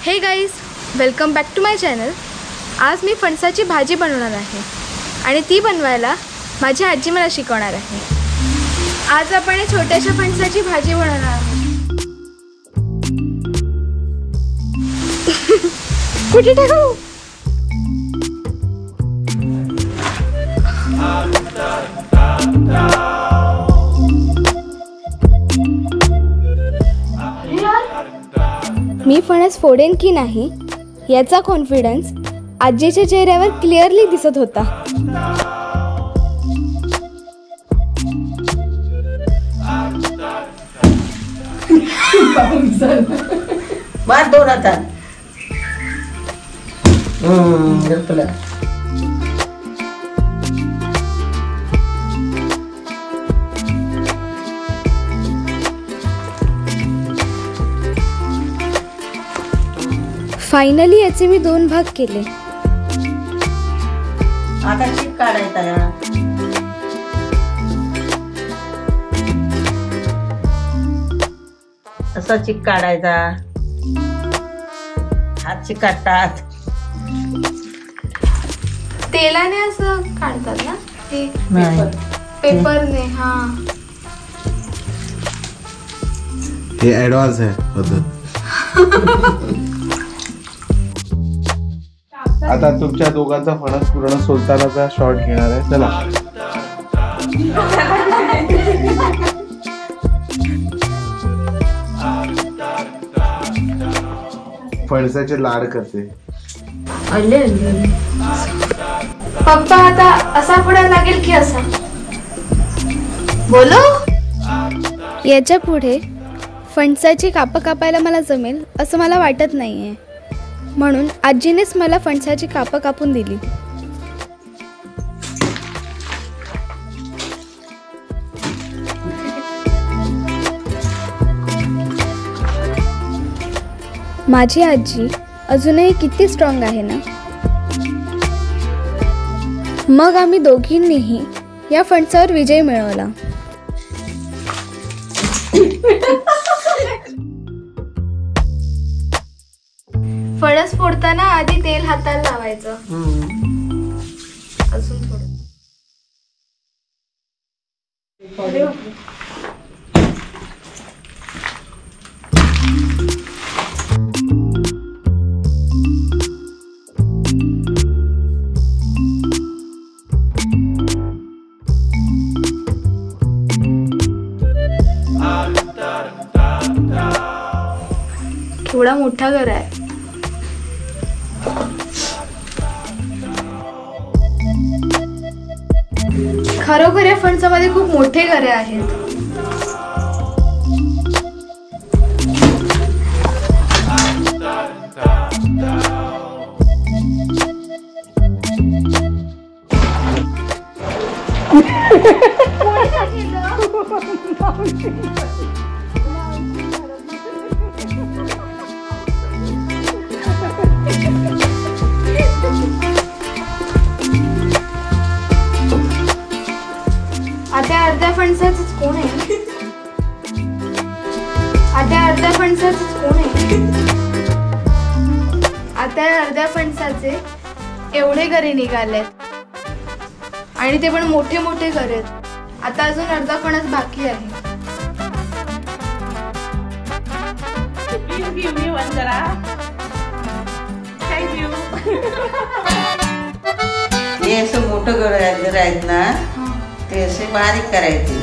हे guys, welcome back to my channel. आज मी फणसाची भाजी बनवणार आहे आणि ती बनवायला माझी आजी मला शिकवणार आहे। आज आपण छोट्याशा फणसाची भाजी बनवणार आहोत। कुठे टाकू? मी फणस फोडेन की नाही याचा कॉन्फिडन्स आजीच्या चेहऱ्यावर क्लिअरली दिसत होता। मार दोन आता। फायनली याचे मी 2 भाग केले। आता चिक काढायचा, असा चिक काढायचा, हात चिकटतात, तेलाने असं काढतात ना ते पेपरने। हा, हे ॲडव्हान्स आहे पद्धत। आता तुमच्या दोघांचा फणस पूर्ण सोलतानाचा शॉट घेणार आहे। चला, फणसाचे लाड करते। पप्पा आता असा पुढे लागेल की असा? बोलो। याच्या पुढे फणसाची कापं कापायला मला जमेल असं मला वाटत नाहीये, म्हणून आजीनेच मला फणसाची कापं कापून दिली। माझी आजी अजूनही किती स्ट्रॉंग आहे ना। मग आम्ही दोघींनीही या फणसावर विजय मिळवला। फणस फोडताना आधी तेल हाताला लावायचं, अजून थोडं। थोडा मोठा घर आहे। खरोखर या फणसामध्ये खूप मोठे घरे आहेत। आता अर्ध्या फणसाचंच कोण आहे? आता अर्ध्या फणसाचंच कोण आहे? आता अर्ध्या फणसाचे एवढे घरे निघालेत आणि ते पण मोठे मोठे घरे आहेत। आता अजून अर्धा फणस बाकी आहे। हे असं मोठं घर आहेत ना, ते असे बारीक करायचे।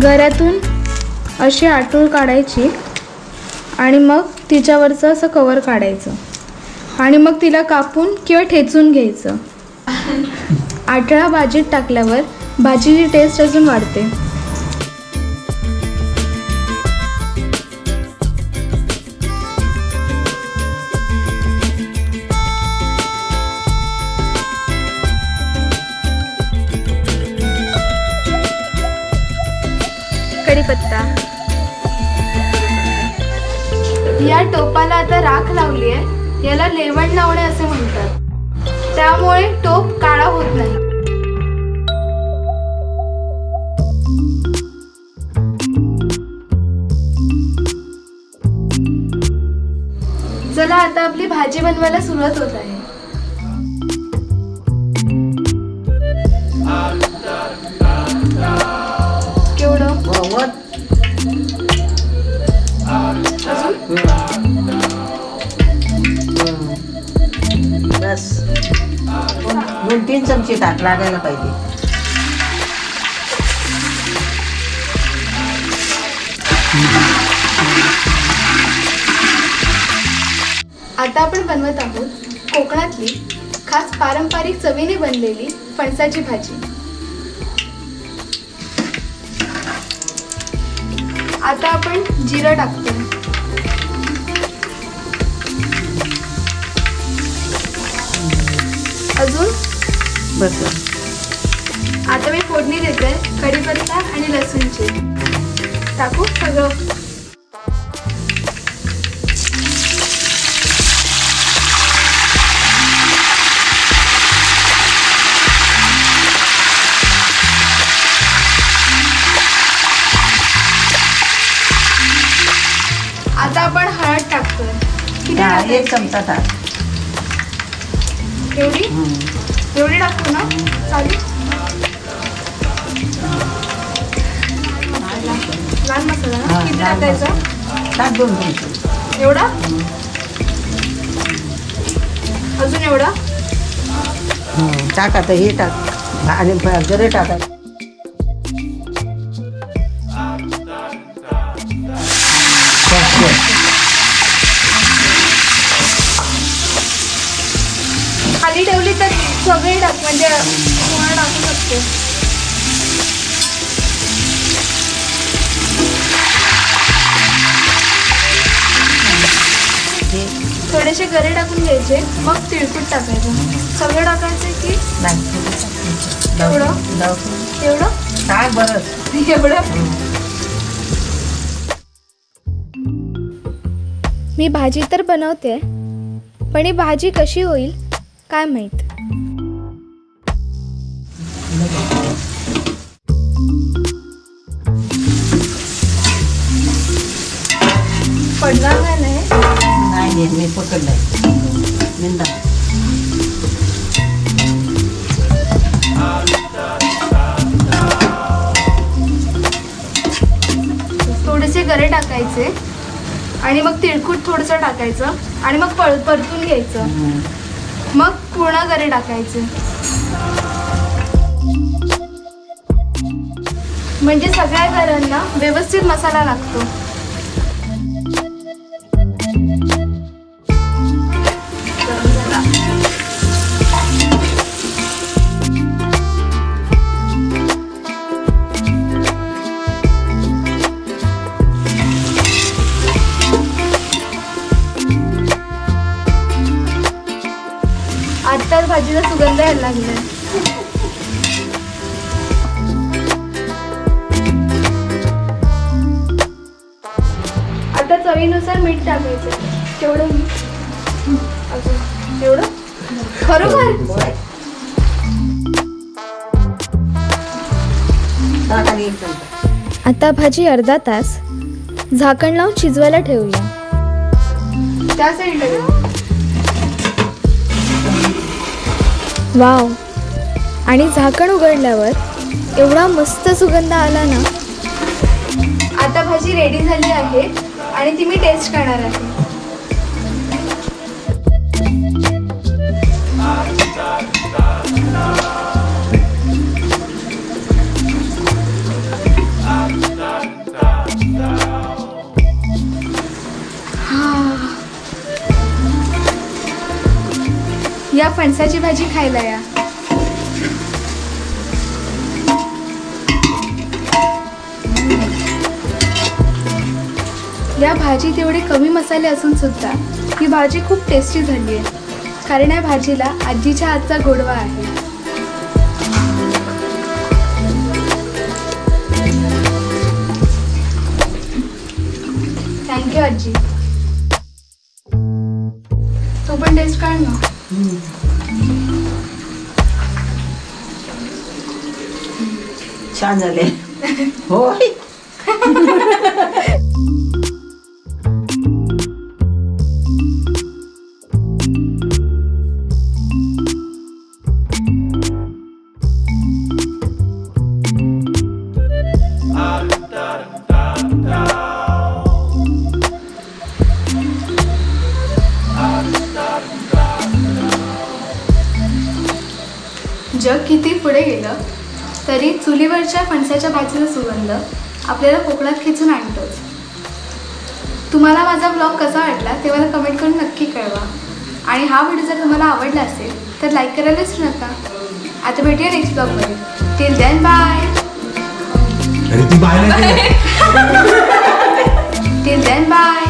घरातून अशी आटूळ काढायची आणि मग तिच्यावरचं असं कवर काढायचं आणि मग तिला कापून किंवा ठेचून घ्यायचं। आटळा भाजीत टाकल्यावर भाजीची टेस्ट अजून वाढते। या टोपाला आता राख लावली आहे, याला लेवण लावणे असे म्हणतात. त्यामुळे टोप काळा होत नाही. चला आता आपली भाजी बनवायला सुरुवात होत आहे. केवढं? बस 2-3 चमचे टाक, लागायला पाहिजे. आता आपण बनवत आहोत कोकणातली खास पारंपरिक चवीने बनलेली फणसाची भाजी. आता आपण जिरं टाकतो. अजून बस. आता मी फोडणी देते कढीपत्ता आणि लसूणची. टाकू सगळं. आता आपण हळद टाकतोय. किती? 1 चमचा टाक. एवढी टाकतो ना? चालेल. लाल मसाला ना? किती टाकायचा? टाक 2 चमचे. एवढा? अजून एवढा? टाक. आता हे टाक आणि गरे टाकायचं. खाली ठेवली तर सगळे टाक, म्हणजे पूर्ण टाकू शकतो. थोडेसे गरे टाकून घ्यायचे, मग तिळकुट टाकायचं. सगळं टाकायचं की एवढं टाक बरं. एवढं. मी भाजी तर बनवते, पण ही भाजी कशी होईल काय माहित. पडणार नाही. मी पकडलाय. निंदा. थोडेसे गरे टाकायचे आणि मग तिळकुट थोडंसं टाकायचं आणि मग परतून घ्यायचं. मग पूर्ण गरे टाकायचे, म्हणजे सगळ्या गऱ्यांना व्यवस्थित मसाला लागतो. आत्ताच भाजीला सुगंध यायला लागलाय. आता चवीनुसार मीठ टाकायचं. केवढं मीठ? अजून एवढं? खरोखर? आता भाजी अर्धा तास झाकण लावून शिजवायला ठेवूया. त्या साईडला. वाव. आणि झाकण उघडल्यावर एवढा मस्त सुगंध आला ना. आता भाजी रेडी झाली आहे आणि ती मी टेस्ट करणार आहे. या फणसाची भाजी खायला या. या भाजीत एवढे कमी मसाले असून सुद्धा ही भाजी खूप टेस्टी झाली आहे, कारण या भाजीला आजीच्या हातचा गोडवा आहे. थँक्यू आजी. तू पण टेस्ट काढ ना. छान झाले. होय. जग किती पुढे गेलं तरी चुलीवरच्या फणसाच्या भाजीचा सुगंध आपल्याला कोकणात खेचून आणतोच. तुम्हाला माझा ब्लॉग कसा वाटला ते मला कमेंट करून नक्की कळवा. आणि हा व्हिडिओ जर तुम्हाला आवडला असेल तर लाईक करायला विसरू नका. आता भेटूया नेक्स्ट ब्लॉगमध्ये. Till then bye. Till then bye.